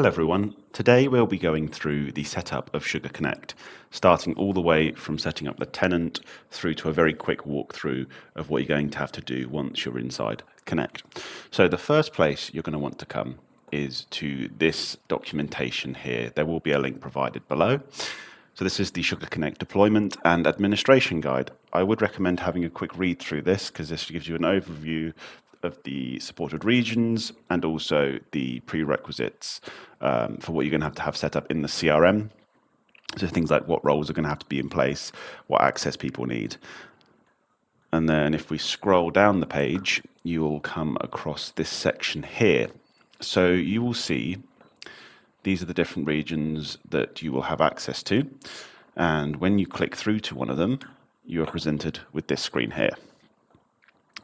Hello everyone. Today we'll be going through the setup of SugarConnect, starting all the way from setting up the tenant through to a very quick walkthrough of what you're going to have to do once you're inside Connect. So the first place you're going to want to come is to this documentation here. There will be a link provided below. So this is the SugarConnect deployment and administration guide. I would recommend having a quick read through this because this gives you an overview of the supported regions and also the prerequisites for what you're going to have set up in the CRM. So things like what roles are going to have to be in place, what access people need. And then if we scroll down the page, you will come across this section here. So you will see these are the different regions that you will have access to. And when you click through to one of them, you are presented with this screen here.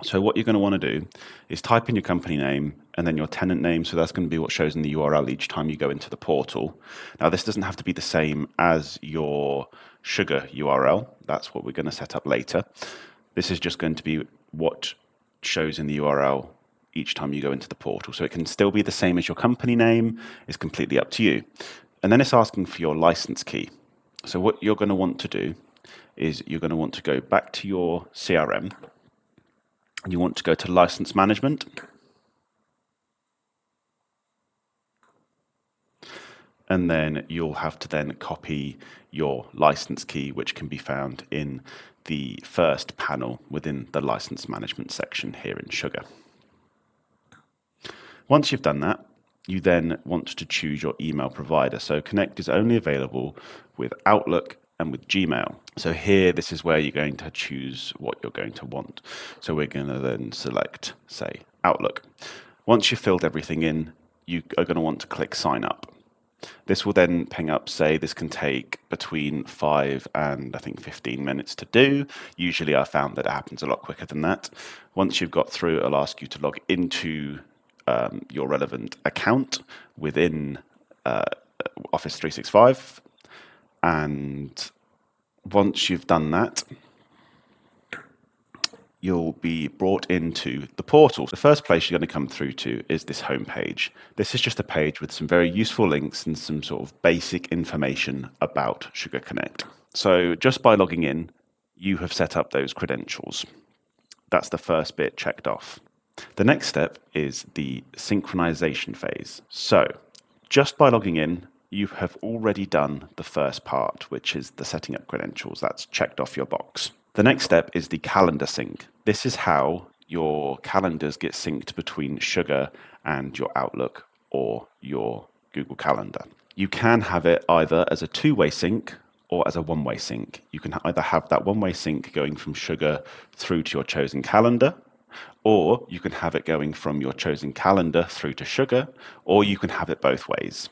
So what you're going to want to do is type in your company name and then your tenant name. So that's going to be what shows in the URL each time you go into the portal. Now, this doesn't have to be the same as your Sugar URL. That's what we're going to set up later. This is just going to be what shows in the URL each time you go into the portal. So it can still be the same as your company name. It's completely up to you. And then it's asking for your license key. So what you're going to want to do is you're going to want to go back to your CRM. You want to go to license management. And then you'll have to then copy your license key, which can be found in the first panel within the license management section here in Sugar. Once you've done that, you then want to choose your email provider. So Connect is only available with Outlook and with Gmail. So here, this is where you're going to choose what you're going to want. So we're going to then select, say, Outlook. Once you've filled everything in, you are going to want to click Sign Up. This will then ping up, say, this can take between 5 and I think 15 minutes to do. Usually I found that it happens a lot quicker than that. Once you've got through, it'll ask you to log into your relevant account within Office 365. And once you've done that, you'll be brought into the portal. The first place you're going to come through to is this home page. This is just a page with some very useful links and some sort of basic information about SugarConnect. So just by logging in, you have set up those credentials. That's the first bit checked off. The next step is the synchronization phase. So just by logging in, you have already done the first part, which is the setting up credentials. That's checked off your box. The next step is the calendar sync. This is how your calendars get synced between Sugar and your Outlook or your Google Calendar. You can have it either as a two-way sync or as a one-way sync. You can either have that one-way sync going from Sugar through to your chosen calendar, or you can have it going from your chosen calendar through to Sugar, or you can have it both ways.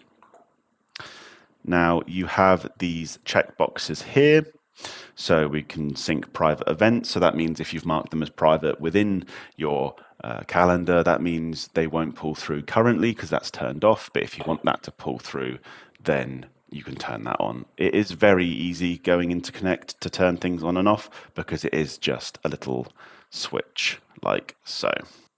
Now you have these checkboxes here. So we can sync private events. So that means if you've marked them as private within your calendar, that means they won't pull through currently because that's turned off. But if you want that to pull through, then you can turn that on. It is very easy going into Connect to turn things on and off because it is just a little switch like so.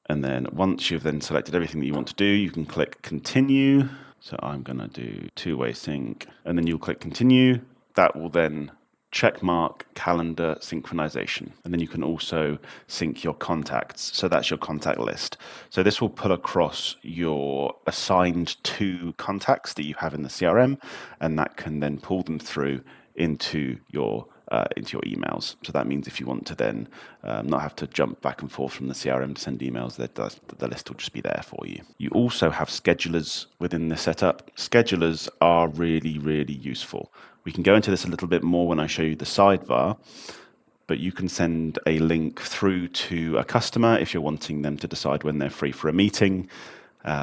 And then once you've then selected everything that you want to do, you can click continue. So I'm going to do two-way sync, and then you'll click continue. That will then check mark calendar synchronization. And then you can also sync your contacts. So that's your contact list. So this will pull across your assigned to contacts that you have in the CRM, and that can then pull them through into your emails. So that means if you want to then not have to jump back and forth from the CRM to send emails, the list will just be there for you. You also have schedulers within the setup. Schedulers are really, really useful. We can go into this a little bit more when I show you the sidebar, but you can send a link through to a customer if you're wanting them to decide when they're free for a meeting.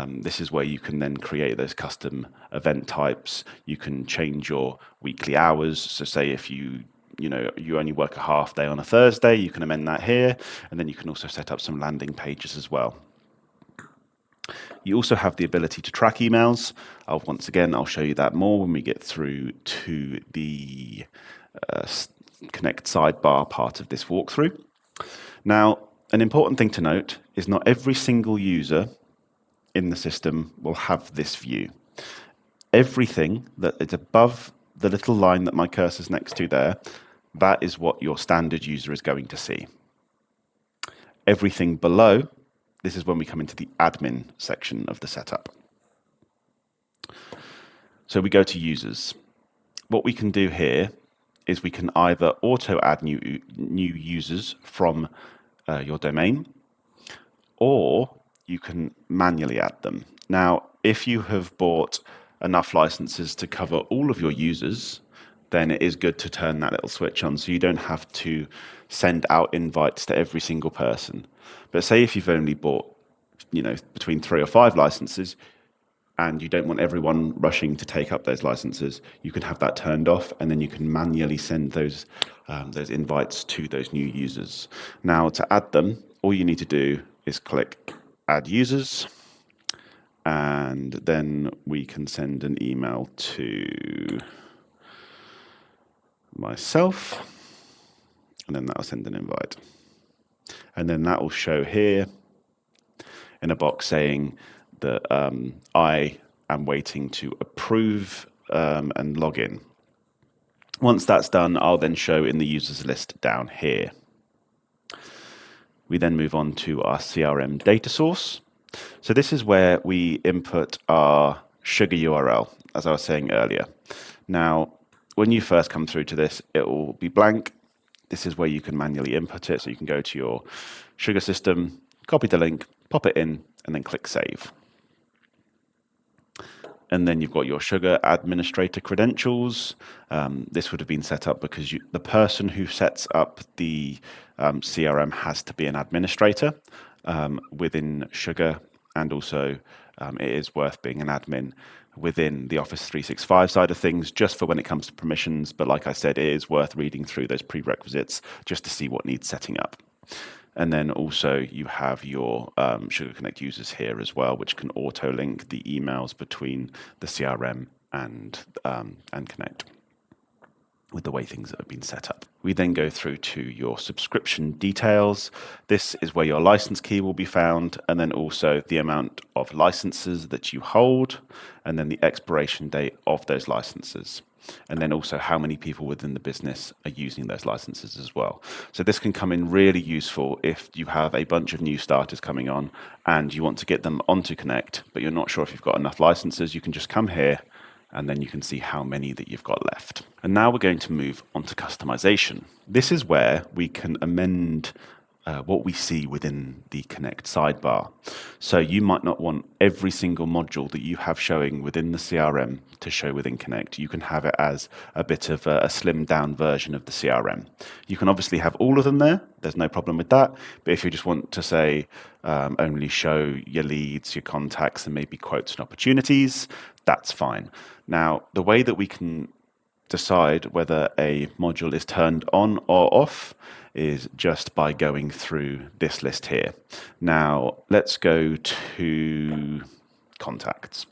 This is where you can then create those custom event types. You can change your weekly hours. So say if you only work a half day on a Thursday, you can amend that here. And then you can also set up some landing pages as well. You also have the ability to track emails. Once again, I'll show you that more when we get through to the Connect sidebar part of this walkthrough. Now, an important thing to note is not every single user in the system will have this view. everything that is above the little line that my cursor's next to there, that is what your standard user is going to see. Everything below, this is when we come into the admin section of the setup. So we go to users. What we can do here is we can either auto add new users from your domain, or you can manually add them. Now, if you have bought enough licenses to cover all of your users, then it is good to turn that little switch on so you don't have to send out invites to every single person. But say if you've only bought, between 3 or 5 licenses, and you don't want everyone rushing to take up those licenses, you can have that turned off, and then you can manually send those invites to those new users. Now, to add them, all you need to do is click Add Users, and then we can send an email to myself, and then that'll send an invite. And then that will show here in a box saying that I am waiting to approve and log in. Once that's done, I'll then show in the users list down here. We then move on to our CRM data source. So this is where we input our Sugar URL, as I was saying earlier. Now, when you first come through to this, it will be blank. This is where you can manually input it. So you can go to your Sugar system, copy the link, pop it in, and then click Save. And then you've got your Sugar administrator credentials. This would have been set up because the person who sets up the CRM has to be an administrator within Sugar, and also it is worth being an admin within the Office 365 side of things, just for when it comes to permissions. But like I said, it is worth reading through those prerequisites just to see what needs setting up. And then also you have your Sugar Connect users here as well, which can auto-link the emails between the CRM and Connect with the way things have been set up. We then go through to your subscription details. This is where your license key will be found, and then also the amount of licenses that you hold, and then the expiration date of those licenses. And then also how many people within the business are using those licenses as well. So this can come in really useful if you have a bunch of new starters coming on and you want to get them onto Connect, but you're not sure if you've got enough licenses. You can just come here and then you can see how many that you've got left. And now we're going to move on to customization. This is where we can amend what we see within the Connect sidebar. So you might not want every single module that you have showing within the CRM to show within Connect. You can have it as a bit of a slimmed down version of the CRM. You can obviously have all of them there. There's no problem with that. But if you just want to say only show your leads, your contacts, and maybe quotes and opportunities, that's fine. Now, the way that we can decide whether a module is turned on or off is just by going through this list here. Now, let's go to contacts.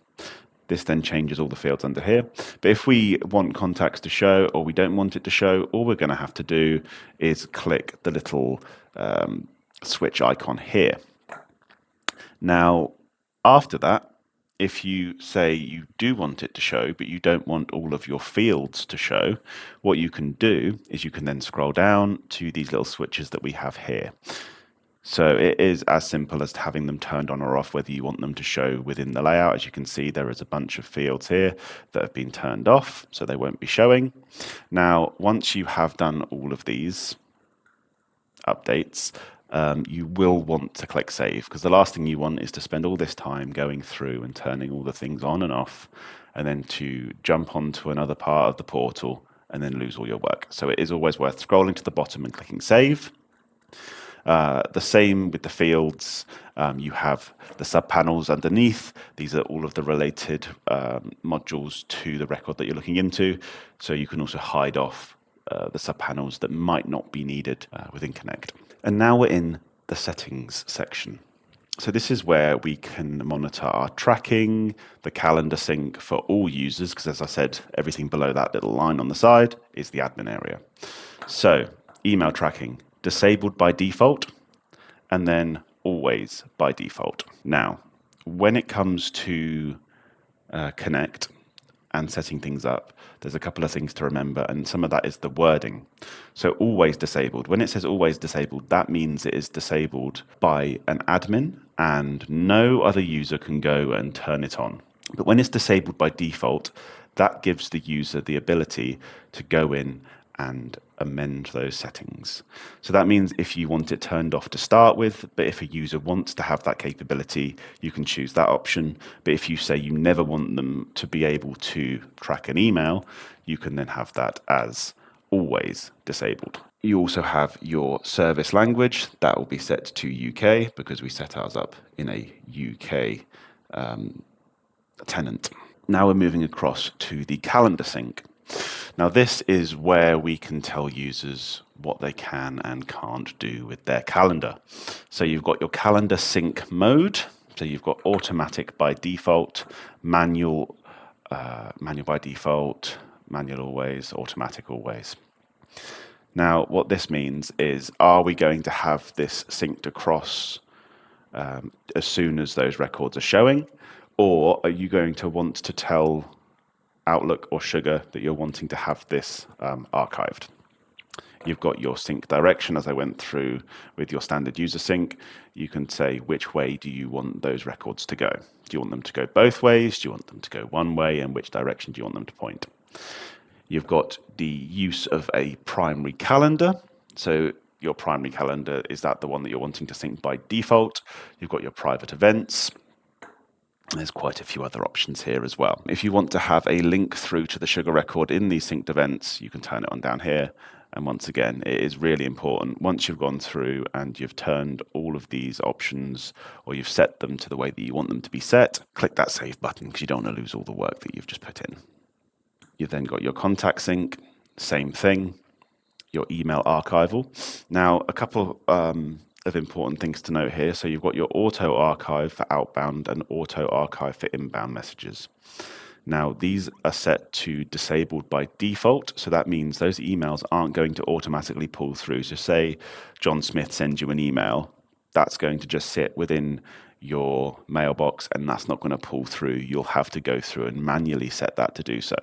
This then changes all the fields under here. But if we want contacts to show or we don't want it to show, all we're going to have to do is click the little switch icon here. Now, after that, if you say you do want it to show, but you don't want all of your fields to show, what you can do is you can then scroll down to these little switches that we have here. So it is as simple as having them turned on or off, whether you want them to show within the layout. As you can see, there is a bunch of fields here that have been turned off, so they won't be showing. Now, once you have done all of these updates, you will want to click Save, because the last thing you want is to spend all this time going through and turning all the things on and off, and then to jump onto another part of the portal and then lose all your work. So it is always worth scrolling to the bottom and clicking Save. The same with the fields. You have the subpanels underneath. These are all of the related modules to the record that you're looking into. So you can also hide off the subpanels that might not be needed within Connect. And now we're in the settings section. So this is where we can monitor our tracking, the calendar sync for all users, because as I said, everything below that little line on the side is the admin area. So email tracking, disabled by default, and then always by default. Now, when it comes to Connect, and setting things up, there's a couple of things to remember, and some of that is the wording. So always disabled. When it says always disabled, that means it is disabled by an admin and no other user can go and turn it on. But when it's disabled by default, that gives the user the ability to go in and amend those settings. So that means if you want it turned off to start with, but if a user wants to have that capability, you can choose that option. But if you say you never want them to be able to track an email, you can then have that as always disabled. You also have your service language. That will be set to UK because we set ours up in a UK tenant. Now we're moving across to the calendar sync. Now this is where we can tell users what they can and can't do with their calendar. So you've got your calendar sync mode. So you've got automatic by default, manual by default, manual always, automatic always. Now what this means is, are we going to have this synced across as soon as those records are showing? Or are you going to want to tell Outlook or Sugar that you're wanting to have this archived? You've got your sync direction, as I went through with your standard user sync. You can say which way do you want those records to go. Do you want them to go both ways? Do you want them to go one way? And which direction do you want them to point? You've got the use of a primary calendar. So your primary calendar, is that the one that you're wanting to sync by default? You've got your private events. There's quite a few other options here as well. If you want to have a link through to the Sugar record in these synced events, you can turn it on down here. And once again, it is really important, once you've gone through and you've turned all of these options, or you've set them to the way that you want them to be set, click that save button because you don't want to lose all the work that you've just put in. You've then got your contact sync, same thing, your email archival. Now, a couple of important things to note here. So you've got your auto archive for outbound and auto archive for inbound messages. Now, these are set to disabled by default. So that means those emails aren't going to automatically pull through. So say John Smith sends you an email, that's going to just sit within your mailbox and that's not going to pull through. You'll have to go through and manually set that to do so.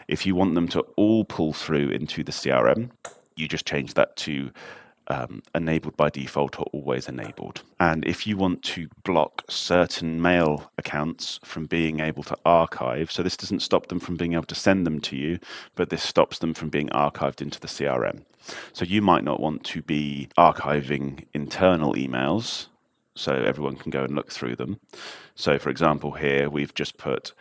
If you want them to all pull through into the CRM, you just change that to enabled by default or always enabled. And if you want to block certain mail accounts from being able to archive, so this doesn't stop them from being able to send them to you, but this stops them from being archived into the CRM. So you might not want to be archiving internal emails so everyone can go and look through them. So for example, here we've just put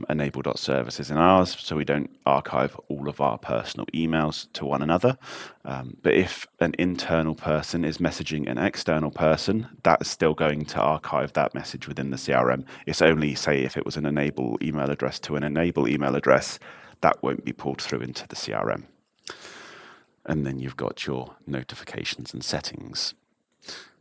enable.services in ours, so we don't archive all of our personal emails to one another. But if an internal person is messaging an external person, that's still going to archive that message within the CRM. It's only, say, if it was an enable email address to an enable email address, that won't be pulled through into the CRM. And then you've got your notifications and settings.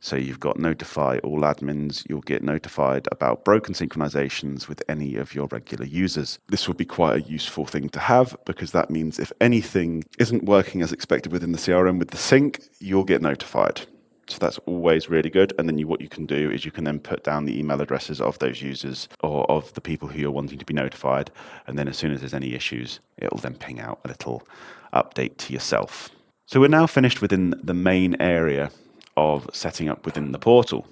So you've got notify all admins. You'll get notified about broken synchronizations with any of your regular users. This will be quite a useful thing to have because that means if anything isn't working as expected within the CRM with the sync, you'll get notified. So that's always really good. And then what you can do is you can then put down the email addresses of those users or of the people who you're wanting to be notified. And then as soon as there's any issues, it'll then ping out a little update to yourself. So we're now finished within the main area of setting up within the portal.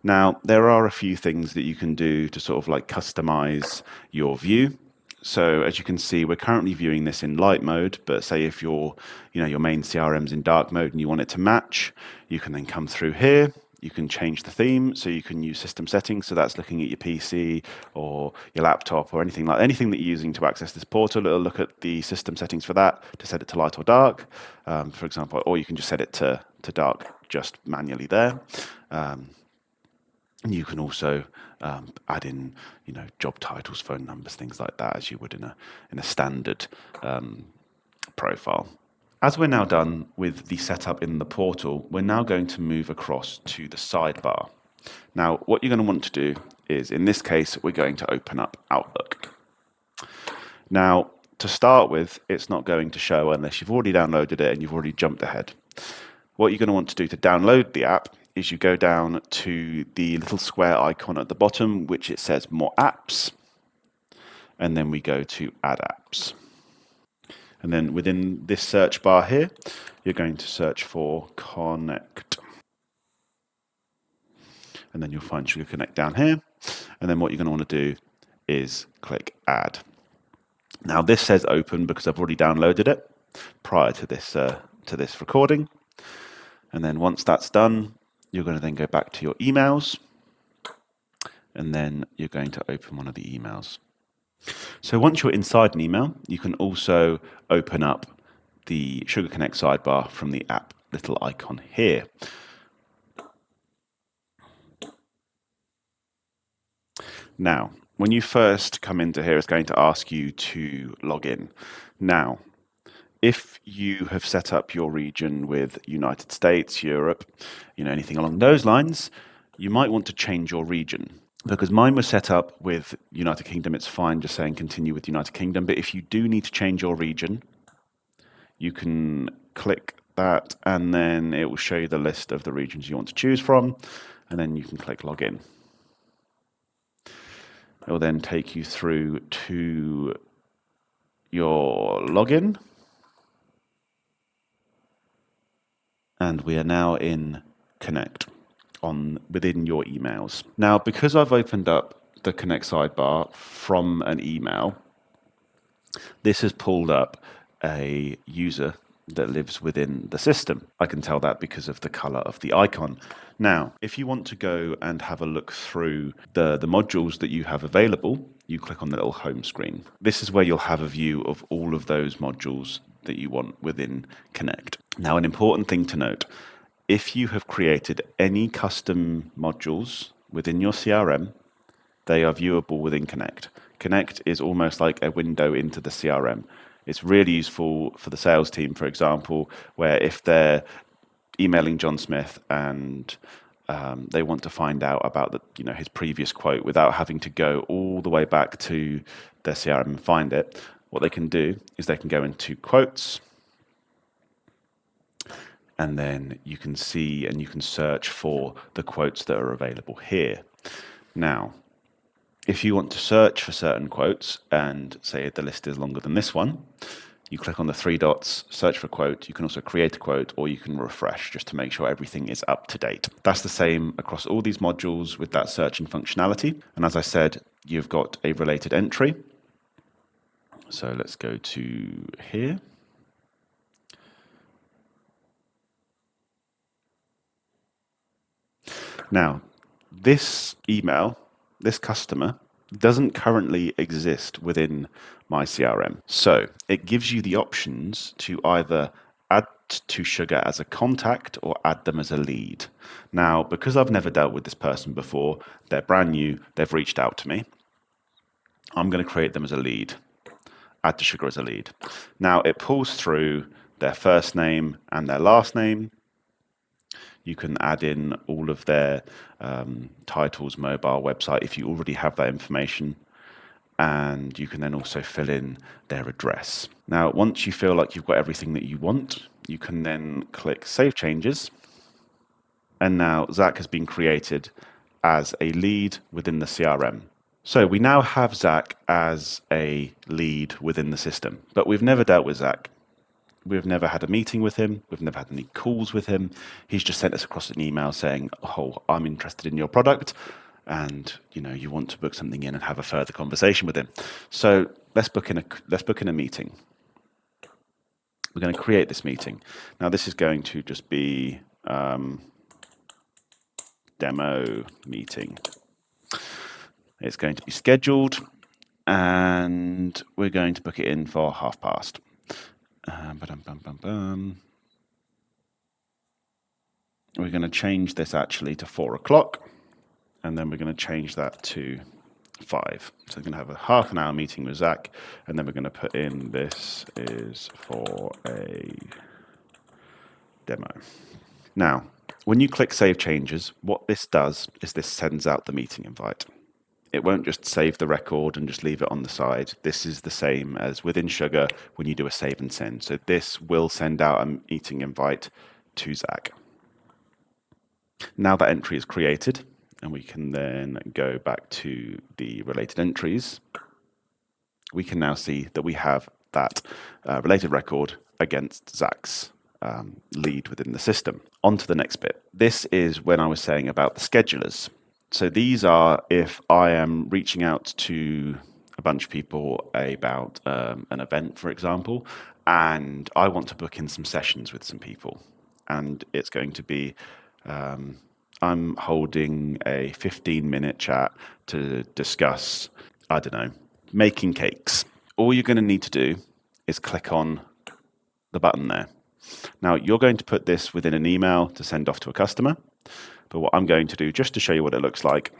Now, there are a few things that you can do to sort of like customize your view. So as you can see, we're currently viewing this in light mode, but say if your main CRM's in dark mode and you want it to match, you can then come through here. You can change the theme, so you can use system settings. So that's looking at your PC or your laptop or anything that you're using to access this portal. It'll look at the system settings for that to set it to light or dark, for example, or you can just set it to dark just manually there. And you can also add in, job titles, phone numbers, things like that, as you would in a standard profile. As we're now done with the setup in the portal, we're now going to move across to the sidebar. Now, what you're going to want to do is, in this case, we're going to open up Outlook. Now, to start with, it's not going to show unless you've already downloaded it and you've already jumped ahead. What you're going to want to do to download the app is you go down to the little square icon at the bottom, which it says More Apps. and then we go to Add Apps. And then within this search bar here, you're going to search for Connect. And then you'll find SugarConnect down here. And then what you're going to want to do is click Add. Now this says open because I've already downloaded it prior to this recording. And then once that's done, you're going to then go back to your emails, and then you're going to open one of the emails. So once you're inside an email, you can also open up the SugarConnect sidebar from the app little icon here. Now, when you first come into here, it's going to ask you to log in. Now, if you have set up your region with United States, Europe, anything along those lines, you might want to change your region. Because mine was set up with United Kingdom, it's fine just saying continue with United Kingdom. But if you do need to change your region, you can click that and then it will show you the list of the regions you want to choose from. And then you can click login. It will then take you through to your login. And we are now in Connect within your emails. Now, because I've opened up the Connect sidebar from an email, this has pulled up a user that lives within the system. I can tell that because of the color of the icon. Now, if you want to go and have a look through the modules that you have available, you click on the little home screen. This is where you'll have a view of all of those modules that you want within Connect. Now, an important thing to note, if you have created any custom modules within your CRM, they are viewable within Connect. Connect is almost like a window into the CRM. It's really useful for the sales team, for example, where if they're emailing John Smith and they want to find out about his previous quote without having to go all the way back to their CRM and find it, what they can do is they can go into quotes, and then you can see and you can search for the quotes that are available here. Now, if you want to search for certain quotes and say the list is longer than this one, you click on the three dots, search for a quote. You can also create a quote, or you can refresh just to make sure everything is up to date. That's the same across all these modules with that searching functionality. And as I said, you've got a related entry. So let's go to here. Now, this email, this customer, doesn't currently exist within my CRM. So it gives you the options to either add to Sugar as a contact or add them as a lead. Now, because I've never dealt with this person before, they're brand new, they've reached out to me, I'm going to create them as a lead. Add to Sugar as a lead. Now, it pulls through their first name and their last name. You can add in all of their titles, mobile, website, if you already have that information. And you can then also fill in their address. Now, once you feel like you've got everything that you want, you can then click Save Changes. And now Zach has been created as a lead within the CRM. So we now have Zach as a lead within the system, but we've never dealt with Zach. We've never had a meeting with him. We've never had any calls with him. He's just sent us across an email saying, oh, I'm interested in your product. And you want to book something in and have a further conversation with him. So let's book in a meeting. We're going to create this meeting. Now this is going to just be demo meeting. It's going to be scheduled, and we're going to book it in for past. We're going to change this actually to 4 o'clock, and then we're going to change that to 5. So we're going to have a half an hour meeting with Zach, and then we're going to put in this is for a demo. Now, when you click Save Changes, what this does is this sends out the meeting invite. It won't just save the record and just leave it on the side. This is the same as within Sugar when you do a save and send. So this will send out a meeting invite to Zach. Now that entry is created, and we can then go back to the related entries. we can now see that we have that related record against Zach's lead within the system. On to the next bit. This is when I was saying about the schedulers. So these are if I am reaching out to a bunch of people about an event, for example, and I want to book in some sessions with some people. And it's going to be I'm holding a 15-minute chat to discuss, I don't know, making cakes. All you're going to need to do is click on the button there. Now, you're going to put this within an email to send off to a customer. But what I'm going to do, just to show you what it looks like,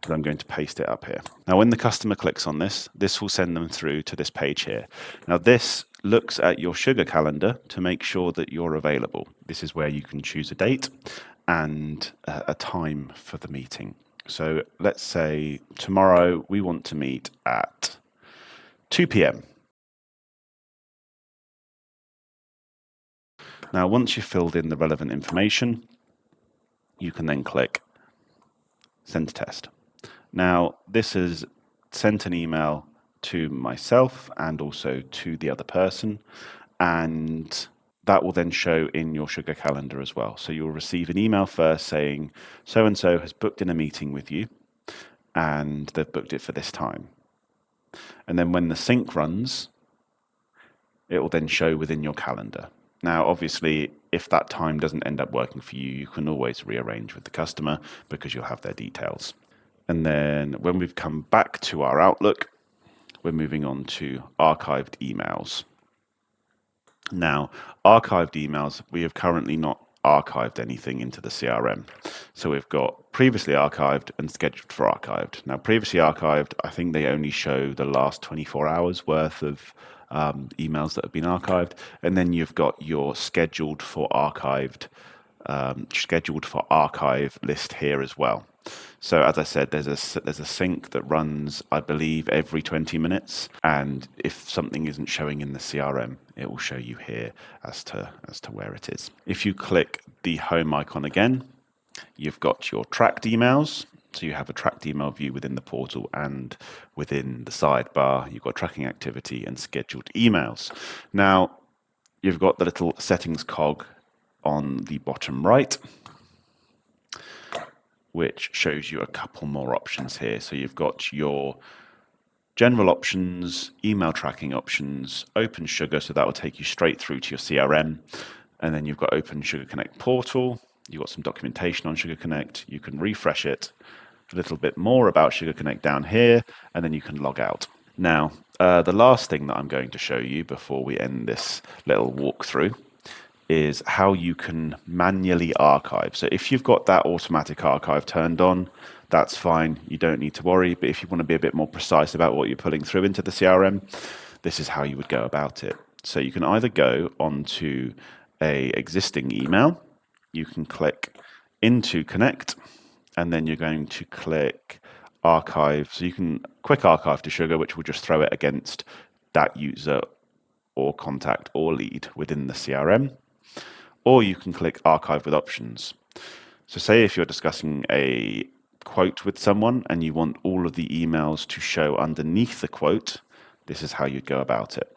is I'm going to paste it up here. Now, when the customer clicks on this, this will send them through to this page here. Now, this looks at your Sugar calendar to make sure that you're available. This is where you can choose a date and a time for the meeting. So let's say tomorrow we want to meet at 2 p.m. Now, once you've filled in the relevant information, you can then click Send to Test. Now, this has sent an email to myself and also to the other person, and that will then show in your Sugar calendar as well. So you'll receive an email first saying, so-and-so has booked in a meeting with you, and they've booked it for this time. And then when the sync runs, it will then show within your calendar. Now, obviously, if that time doesn't end up working for you, you can always rearrange with the customer because you'll have their details. And then when we've come back to our Outlook, we're moving on to archived emails. Now, archived emails, we have currently not archived anything into the CRM. So we've got previously archived and scheduled for archived. Now, previously archived, I think they only show the last 24 hours worth of emails that have been archived. And then you've got your scheduled for archive list here as well. So as I said, there's a sync that runs, I believe, every 20 minutes. And if something isn't showing in the CRM, it will show you here as to where it is. If you click the home icon again, you've got your tracked emails. So you have a tracked email view within the portal, and within the sidebar, you've got tracking activity and scheduled emails. Now, you've got the little settings cog on the bottom right, which shows you a couple more options here. So you've got your general options, email tracking options, Open Sugar, so that will take you straight through to your CRM. And then you've got Open Sugar Connect portal. You've got some documentation on Sugar Connect. You can refresh it, a little bit more about Sugar Connect down here, and then you can log out. Now, the last thing that I'm going to show you before we end this little walkthrough is how you can manually archive. So if you've got that automatic archive turned on, that's fine. You don't need to worry. But if you want to be a bit more precise about what you're pulling through into the CRM, this is how you would go about it. So you can either go onto a existing email, you can click into Connect, and then you're going to click archive. So you can quick archive to Sugar, which will just throw it against that user or contact or lead within the CRM. Or you can click archive with options. So say if you're discussing a quote with someone and you want all of the emails to show underneath the quote, this is how you'd go about it.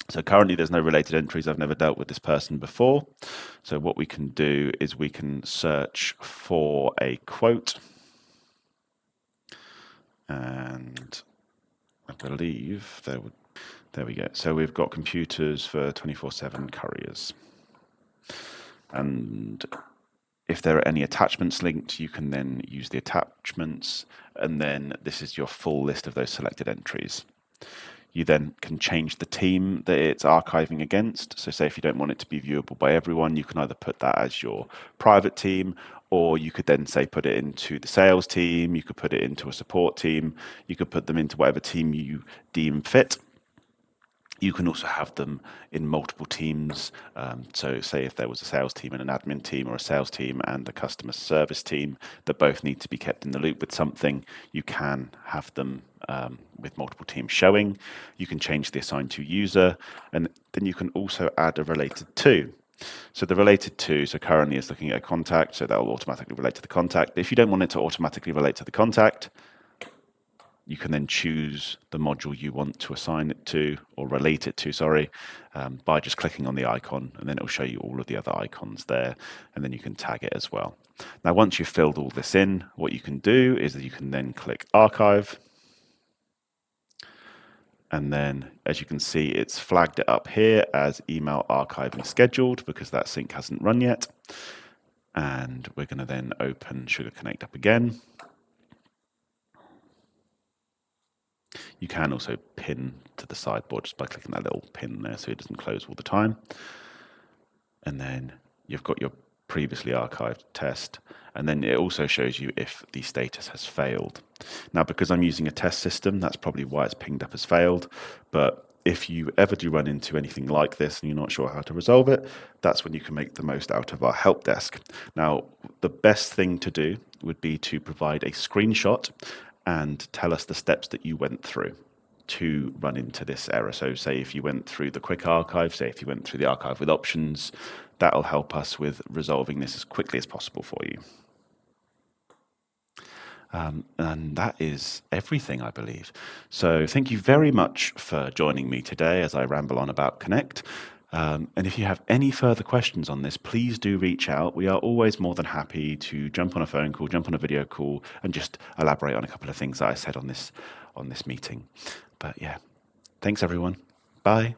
So currently there's no related entries. I've never dealt with this person before. So what we can do is we can search for a quote. And I believe there we go. So we've got computers for 24/7 couriers. And if there are any attachments linked, you can then use the attachments. And then this is your full list of those selected entries. You then can change the team that it's archiving against. So say if you don't want it to be viewable by everyone, you can either put that as your private team, or you could then say put it into the sales team, you could put it into a support team, you could put them into whatever team you deem fit. You can also have them in multiple teams. So say if there was a sales team and an admin team, or a sales team and a customer service team that both need to be kept in the loop with something, you can have them with multiple teams showing. You can change the assigned to user, and then you can also add a related to. So the related to, so currently is looking at a contact, so that will automatically relate to the contact. If you don't want it to automatically relate to the contact, You can then choose the module you want to assign it to, or relate it to, sorry, by just clicking on the icon, and then it'll show you all of the other icons there, and then you can tag it as well. Now, once you've filled all this in, what you can do is that you can then click Archive, and then, as you can see, it's flagged it up here as email archiving scheduled because that sync hasn't run yet. And we're going to then open SugarConnect up again. You can also pin to the sideboard just by clicking that little pin there so it doesn't close all the time. And then you've got your previously archived test, and then it also shows you if the status has failed. Now, because I'm using a test system, that's probably why it's pinged up as failed, but if you ever do run into anything like this and you're not sure how to resolve it, that's when you can make the most out of our help desk. Now, the best thing to do would be to provide a screenshot and tell us the steps that you went through to run into this error. So say if you went through the quick archive, say if you went through the archive with options, that'll help us with resolving this as quickly as possible for you. And that is everything, I believe. So thank you very much for joining me today as I ramble on about Connect. And if you have any further questions on this, please do reach out. We are always more than happy to jump on a phone call, jump on a video call, and just elaborate on a couple of things that I said on this meeting. But yeah, thanks everyone. Bye.